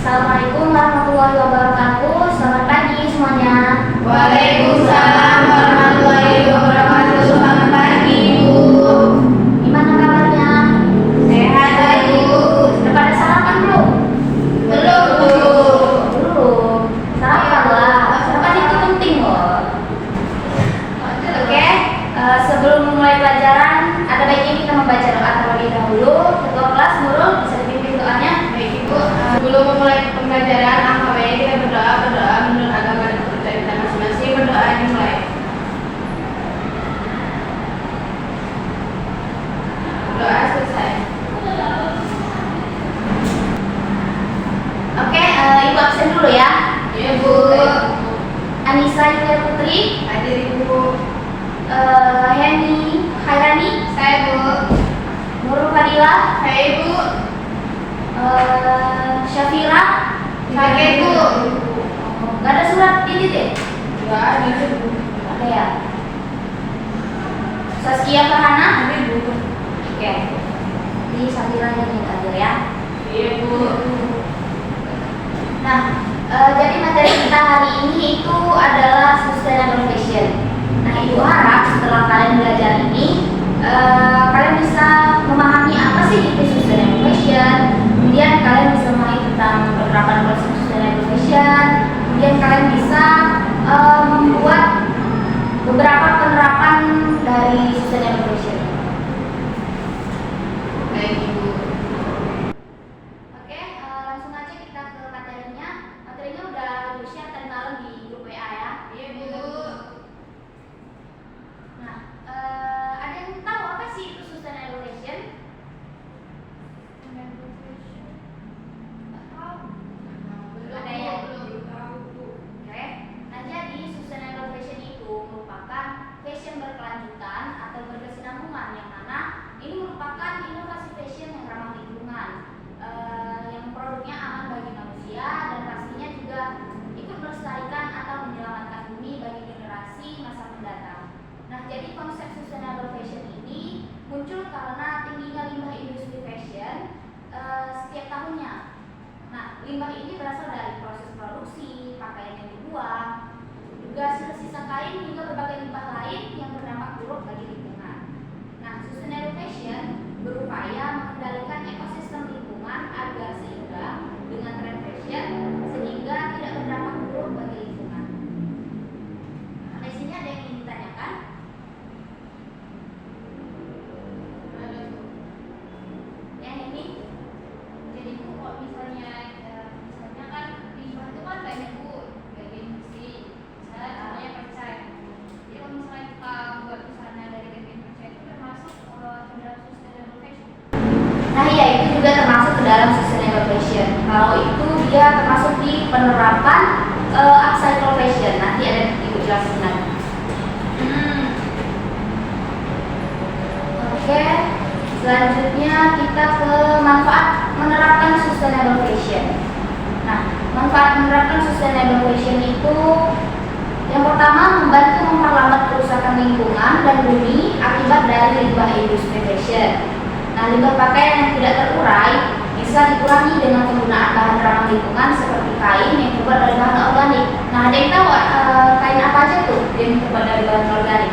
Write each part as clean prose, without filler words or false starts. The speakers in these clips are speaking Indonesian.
Assalamualaikum warahmatullahi wabarakatuh. Selamat pagi semuanya. Waalaikumsalam warahmatullahi wabarakatuh. Selamat pagi, Bu. Gimana kabarnya? Sehat, Bu. Udah pada sarapan belum? Belum, Bu. Belum. Sarapan lah. Sarapan itu penting loh. Oke. Sebelum memulai pelajaran, ada baiknya kita membaca doa terlebih dahulu. Ketua kelas Nurul bisa dipimpin doanya. Baik, Ibu. Sebelum memulai pembelajaran, alangkah baiknya kita berdoa menurut agama dan kepercayaan kita masing-masing. Berdoa dimulai. Doa selesai. Oke, Ibu absen dulu ya. Ya, Bu. Anissa Yulia Putri, Hadir, Ibu. Heni Khairani, Saya, Bu. Nurul Fadilah, Saya, Ibu. Syafira. Saya, Bu. Gak ada surat titik ya? Enggak ada, Bu. Ada ya? Saskia Farhana. Hadir, Bu. Oke. Di Syafira yang hadir ya. Iya, Bu. Nah, jadi materi kita hari ini itu adalah sustainable fashion. Nah, Ibu harap setelah kalian belajar ini, kalian bisa memahami apa sih itu sustainable fashion. Kemudian kalian bisa memahami tentang penerapan konsep sustainable fashion. Kemudian kalian bisa membuat beberapa penerapan dari sustainable fashion. Baik, Ibu. Oke, langsung aja kita ke materinya. Materinya udah Ibu share tadi malam di grup WA ya. Iya, Bu. Nah, ada yang tahu apa sih itu sustainable fashion? Nggak tahu. Ada ya? Belum tahu, Bu. Oke. Nah, jadi sustainable fashion itu merupakan fashion berkelanjutan atau berkesinambungan yang mana ini merupakan inovasi fashion yang ramah lingkungan, yang produknya aman bagi manusia dan pastinya juga ikut melestarikan atau menyelamatkan bumi bagi generasi masa mendatang. Nah, jadi konsep sustainable fashion ini muncul karena tingginya limbah industri fashion setiap tahunnya. Nah, limbah ini berasal dari proses produksi, pakaian yang dibuang, juga sisa kain hingga berbagai limbah lain yang berdampak buruk bagi lingkungan. Nah, sustainable fashion berupaya mengendalikan ekosistem lingkungan agar seimbang dengan tren fashion sehingga tidak berdampak buruk bagi lingkungan. Nah, di sini ada yang ingin ditanyakan? Ada, Bu. Yang ini? Jadi Bu, kalau misalnya kan limbah itu kan banyak Bu, dari industri, misalnya contohnya percaya. Jadi kalau misalnya kita buat busana dari kain percaya itu termasuk ke dalam sustainable fashion. Nah, iya, itu juga termasuk ke dalam sustainable fashion. Kalau itu dia termasuk di penerapan upcycle fashion. Nanti ada Ibu jelasin lagi. Oke, selanjutnya kita ke manfaat menerapkan sustainable fashion. Nah, manfaat menerapkan sustainable fashion itu yang pertama membantu memperlambat kerusakan lingkungan dan bumi akibat dari limbah industri fashion. Nah, limbah pakaian yang tidak terurai bisa dikurangi dengan penggunaan bahan ramah lingkungan seperti kain yang terbuat dari bahan organik. Nah, ada yang tahu kain apa aja tuh yang terbuat dari bahan organik?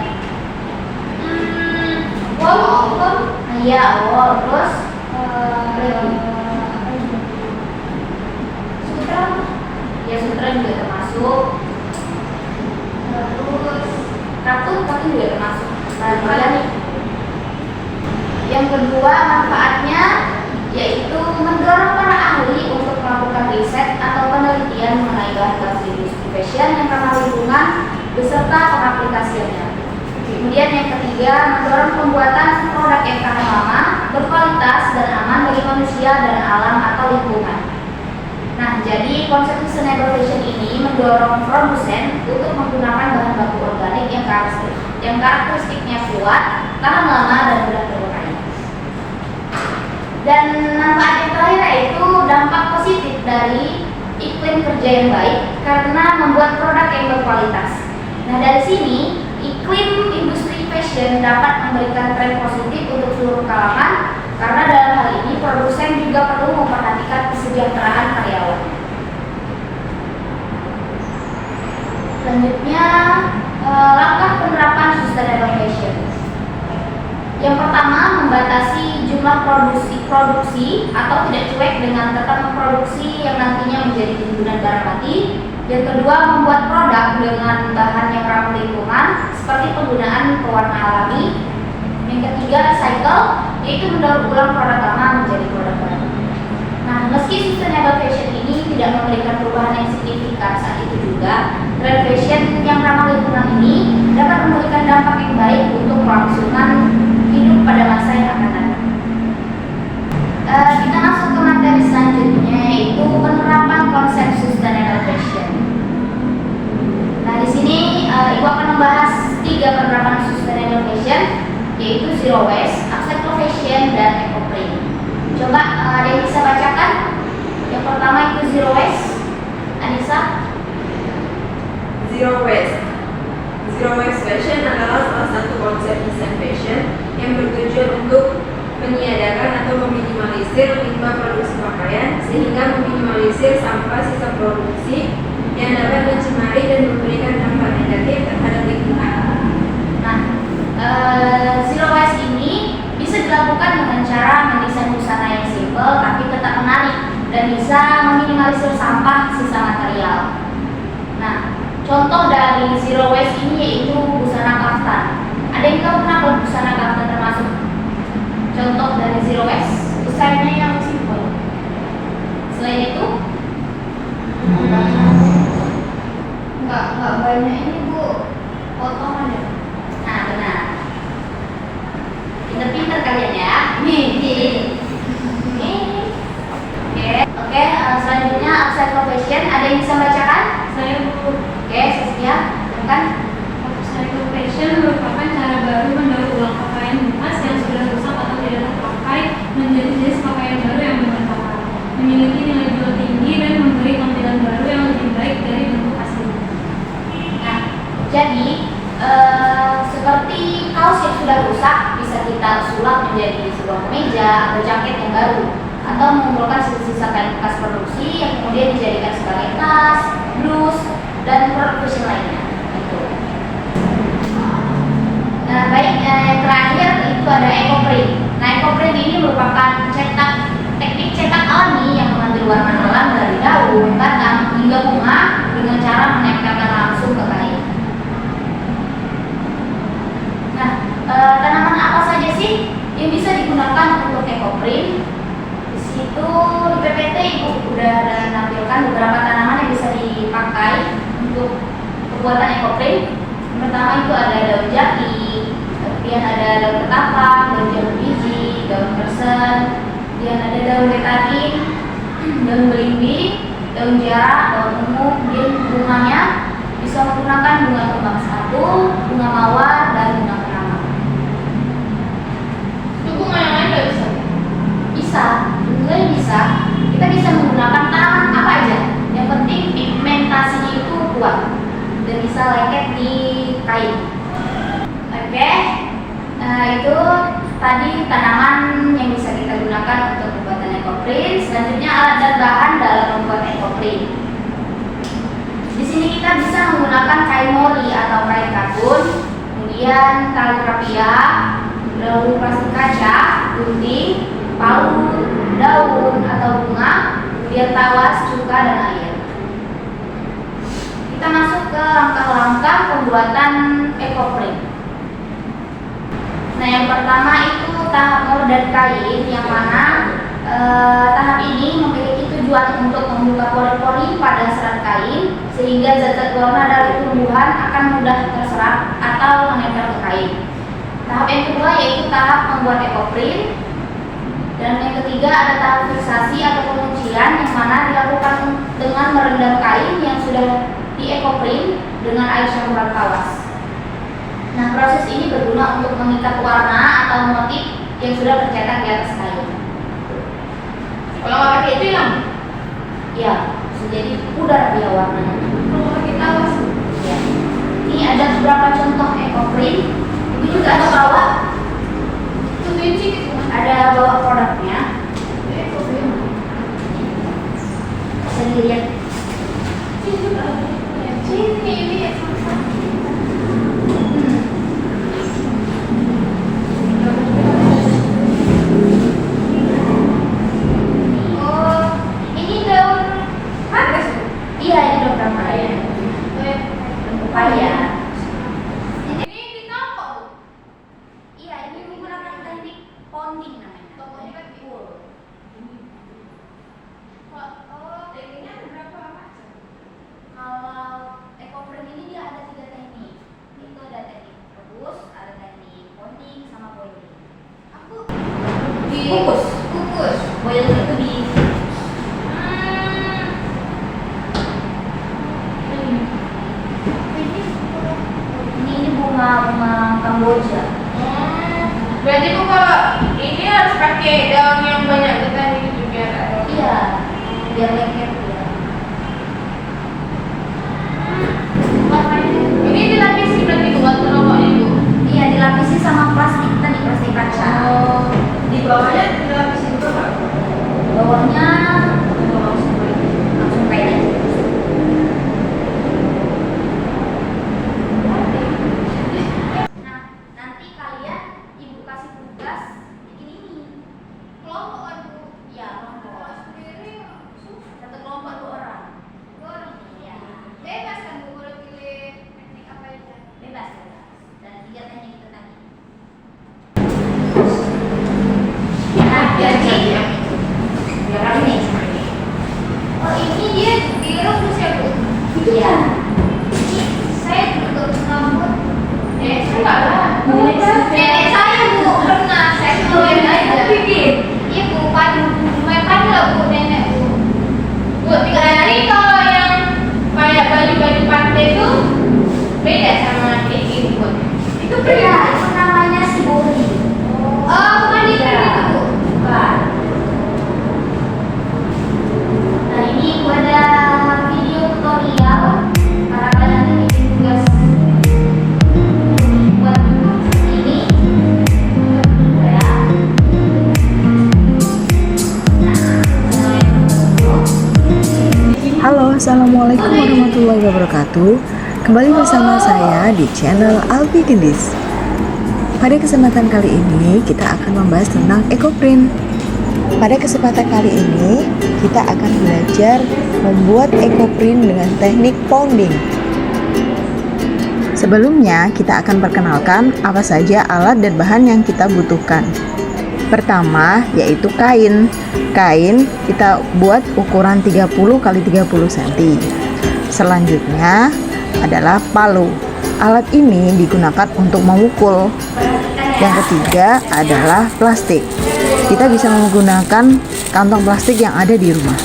Wow, Nah, iya, wool. Terus sutra, ya sutra juga termasuk. Terus katun juga termasuk bahan organik. Yang kedua manfaatnya yaitu mendorong para ahli untuk melakukan riset atau penelitian mengenai bahan-bahan industri fashion yang ramah lingkungan beserta pengaplikasiannya. Kemudian yang ketiga, mendorong pembuatan produk yang tahan lama, berkualitas dan aman bagi manusia dan alam atau lingkungan. Nah, jadi konsep sustainable fashion ini mendorong produsen untuk menggunakan bahan baku organik yang karakteristiknya kuat, tahan lama dan mudah terurai. Dan manfaat yang terakhir yaitu dampak positif dari iklim kerja yang baik karena membuat produk yang berkualitas. Nah, dari sini iklim industri fashion dapat memberikan tren positif untuk seluruh kalangan karena dalam hal ini produsen juga perlu memperhatikan kesejahteraan karyawan. atau tidak cuek dengan tetap memproduksi yang nantinya menjadi timbunan barang mati. Yang kedua, membuat produk dengan bahan yang ramah lingkungan seperti penggunaan pewarna alami. Yang ketiga, recycle, yaitu mendaur ulang produk lama menjadi produk baru. Nah, meski sustainable fashion ini tidak memberikan perubahan yang signifikan saat itu juga, tren fashion yang ramah lingkungan ini dapat memberikan dampak yang baik untuk kelangsungan hidup pada masa yang akan datang. Kita masuk ke materi selanjutnya, yaitu penerapan konsep sustainable fashion. Nah, di sini Ibu akan membahas 3 penerapan sustainable fashion, yaitu zero waste, upcycle fashion, dan eco-print. Coba ada yang bisa bacakan? Yang pertama itu zero waste. Anissa? Zero waste. Zero waste fashion adalah salah satu konsep desain fashion yang bertujuan untuk meniadakan atau meminimalisir limbah produksi pakaian sehingga meminimalisir sampah sisa produksi yang dapat mencemari dan memberikan dampak negatif terhadap lingkungan. Nah, zero waste ini bisa dilakukan dengan cara mendesain busana yang simpel tapi tetap menarik dan bisa meminimalisir sampah sisa material. Nah, contoh dari zero waste ini yaitu busana kaftan. Ada yang tahu kenapa busana kaftan termasuk contoh dari zero waste? Desainnya yang simpel. Selain itu, Nggak banyak ini Bu, potongan ya. nah benar. Pinter-pinter kalian ya. Oke, selanjutnya upcycle fashion. Ada yang bisa bacakan? Saya Bu. Oke, Saskia, silakan. Upcycle fashion merupakan cara baru mendaur ulang pakaian bekas yang sudah rusak atau tidak terpakai menjadi jenis pakaian baru yang bermanfaat, memiliki nilai jual tinggi dan memberi tampilan baru yang lebih baik dari bentuk aslinya. Nah, jadi seperti kaos yang sudah rusak bisa kita sulap menjadi sebuah kemeja atau jaket yang baru, atau mengumpulkan sisa-sisa kain bekas produksi yang kemudian dijadikan sebagai tas, blus, dan produk fashion lainnya. Gitu. Nah, baik, yang terakhir itu ada eco-print. Nah, eco-print ini merupakan teknik cetak alami yang mengambil warna alam dari daun, batang, hingga bunga dengan cara menempelkan langsung ke kain. Nah, tanaman apa saja sih yang bisa digunakan untuk eco-print? Di situ di PPT Ibu udah ada menampilkan beberapa tanaman yang bisa dipakai untuk pembuatan eco-print. Yang pertama itu ada daun jati, kemudian ada daun ketapang, daun jamur biji, daun kersen, kemudian ada daun betadin, daun belimbing, daun jarak, daun ungu. Kemudian bunganya bisa menggunakan bunga kembang satu, bunga mawar, dan bunga keramik. Itu bunga yang lain nggak bisa? Bisa, sebenarnya bisa. Kita bisa menggunakan tanaman apa aja. Yang penting pigmentasinya itu kuat dan bisa lengket di kain. Oke, itu tadi tanaman yang bisa kita gunakan untuk pembuatan eco-print. Selanjutnya alat dan bahan dalam membuat eco-print. Di sini kita bisa menggunakan kain mori atau kain karbon, kemudian tali rapia, daun plastik kaca, gunting, palu, daun atau bunga, kemudian tawas, cuka, dan air. Kita masuk ke langkah-langkah pembuatan eco-print. Nah, yang pertama itu tahap mengordan kain, yang mana tahap ini memiliki tujuan untuk membuka pori-pori pada serat kain sehingga zat-zat warna dari tumbuhan akan mudah terserap atau menempel ke kain. Tahap yang kedua yaitu tahap membuat eco-print. Dan yang ketiga ada tahap fiksasi atau penguncian, yang mana dilakukan dengan merendam kain yang sudah di eco-print dengan air campuran tawas. Nah, proses ini berguna untuk mengikat warna atau motif yang sudah tercetak di atas kain. Kalau nggak pakai itu hilang? Ya, bisa jadi pudar dia warnanya. Kalau nggak pakai tawas? Ya. Ini ada beberapa contoh eco-print. Itu juga ada bawa, Tentuin sih gitu. ada bawa produknya. Eco-print. Bisa dilihat. Ini juga ada. Ini ya. bawahnya langsung kain aja. Nah, nanti kalian ibu kasih tugas bikin ini. Kelompok kan Bu? Ya, kelompok. Kalau sendiri susah. Satu kelompok 2 orang. 2 orang. Ya, Bebas kan Bu boleh pilih teknik apa aja. bebas. Dan 3 teknik itu tadi. Nah, jadi ini. Oh ini dia direbus ya Bu? Iya. Ini saya juga rambut. Saya nggak lah. Nenek saya Bu pernah saya main aja. Iya Bu padu main padu lah Bu nenek Bu. Bu, 3 hari kalau yang kayak baju-baju pantai itu beda sama ini Bu. Itu pria, itu namanya Shibori. Oh bukan di Iya. itu Bu. Bukan. Nah, ini gua ada video tutorial para kalian yang bikin tugas buat ini. Ya. Halo, Assalamualaikum warahmatullahi wabarakatuh. Kembali bersama saya di channel Alfi Gendis. Pada kesempatan kali ini kita akan membahas tentang ekoprint. Pada kesempatan kali ini kita akan belajar membuat ekoprint dengan teknik pounding. Sebelumnya kita akan perkenalkan apa saja alat dan bahan yang kita butuhkan. Pertama yaitu kain. Kain kita buat ukuran 30 x 30 cm. Selanjutnya adalah palu. Alat ini digunakan untuk memukul. Yang ketiga adalah plastik. Kita bisa menggunakan kantong plastik yang ada di rumah.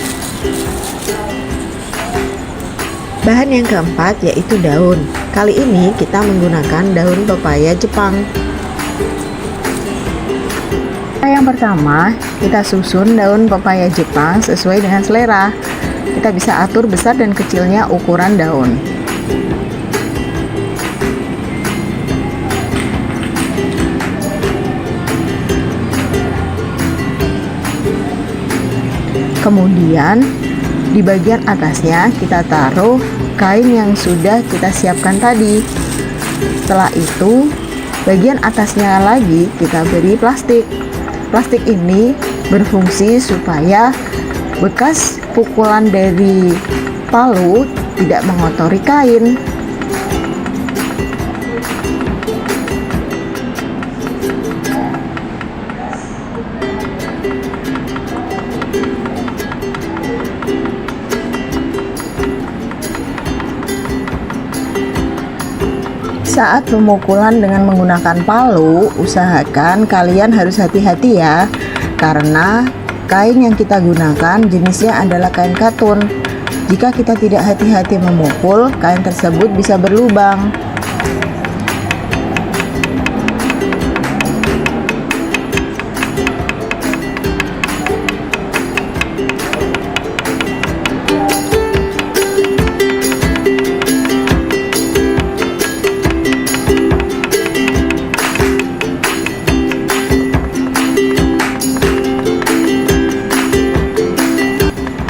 Bahan yang keempat yaitu daun. Kali ini kita menggunakan daun pepaya Jepang. Yang pertama, kita susun daun pepaya Jepang sesuai dengan selera. Kita bisa atur besar dan kecilnya ukuran daun. Kemudian di bagian atasnya kita taruh kain yang sudah kita siapkan tadi. Setelah itu, bagian atasnya lagi kita beri plastik. Plastik ini berfungsi supaya bekas pukulan dari palu tidak mengotori kain. Saat pemukulan dengan menggunakan palu, usahakan kalian harus hati-hati ya, karena kain yang kita gunakan jenisnya adalah kain katun. Jika kita tidak hati-hati memukul, kain tersebut bisa berlubang.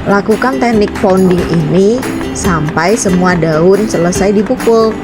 Lakukan teknik pounding ini sampai semua daun selesai dipukul.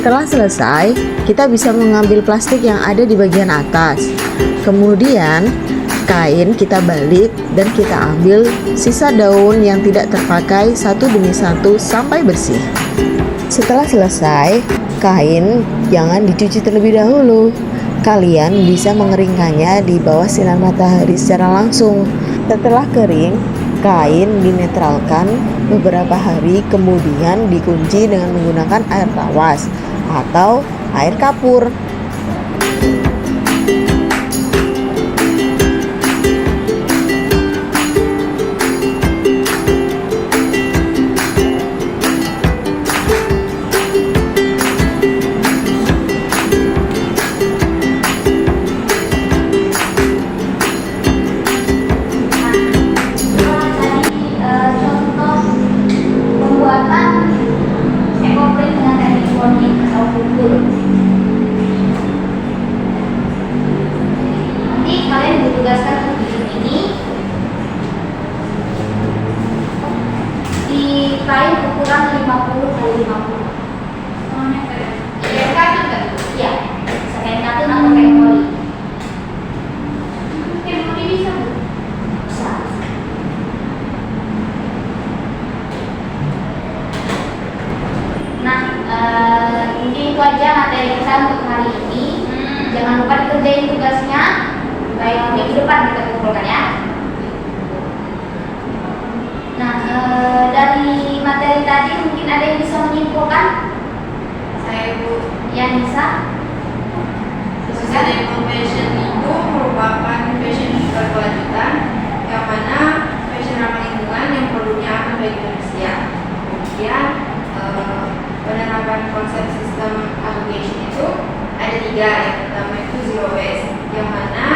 Setelah selesai, kita bisa mengambil plastik yang ada di bagian atas. Kemudian, kain kita balik dan kita ambil sisa daun yang tidak terpakai satu demi satu sampai bersih. Setelah selesai, kain jangan dicuci terlebih dahulu. Kalian bisa mengeringkannya di bawah sinar matahari secara langsung. Setelah kering, Kain dinetralkan beberapa hari kemudian dikunci dengan menggunakan air tawas atau air kapur. Contoh pembuatan ekoprint dengan teknik bonding atau pukul. Nanti kalian ditugaskan untuk bikin ini di kain ukuran 50 kali 50. Kayak kartun kan? Iya, bisa kain katun atau kain poli. Kayak mau bisa Bu? Bisa. Nah, mungkin itu aja materi kita untuk hari ini. Jangan lupa dikerjain tugasnya. Baik, minggu depan kita kumpulkan ya. Nah, dari materi tadi mungkin ada yang bisa menyimpulkan? Saya Bu, Yang bisa? sustainable fashion itu merupakan fashion berkelanjutan yang mana fashion ramah lingkungan yang produnya aman bagi manusia. Kemudian penerapan konsep sistem application itu ada 3. Yang pertama itu zero waste, yang mana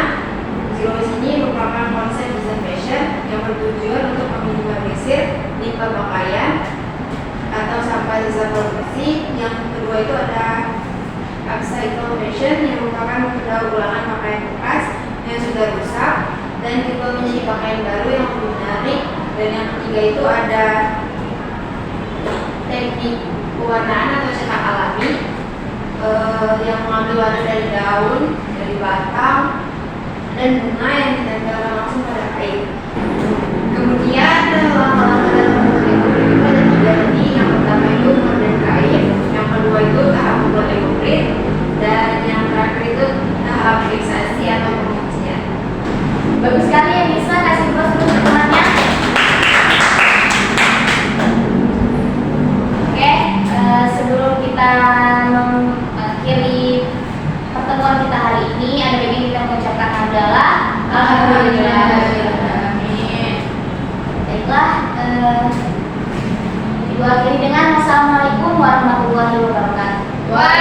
zero waste ini merupakan konsep desain fashion yang bertujuan untuk meminimalisir limbah pakaian atau sampah sisa produksi. Yang kedua itu ada upcycle fashion yang merupakan pendaur ulangan pakaian bekas yang sudah rusak dan diubah menjadi pakaian baru yang lebih menarik. Dan yang ketiga itu ada teknik pewarnaan atau cetak alami yang mengambil warna dari daun, dari batang, dan bunga yang ditempelkan langsung pada kain. Kemudian langkah-langkah dalam membuat ekoprint itu ada 3 tadi. Yang pertama itu membuat kain, yang kedua itu tahap membuat ekoprint, dan yang terakhir itu tahap fiksasi atau penguncian. Bagus sekali yang bisa kasih bos untuk temannya. Oke, sebelum kita mengakhiri pertemuan kita hari ini, ada bagian kita mengucapkan adalah Alhamdulillah. Baiklah, diakhiri dengan wassalamualaikum warahmatullahi wabarakatuh. Wah.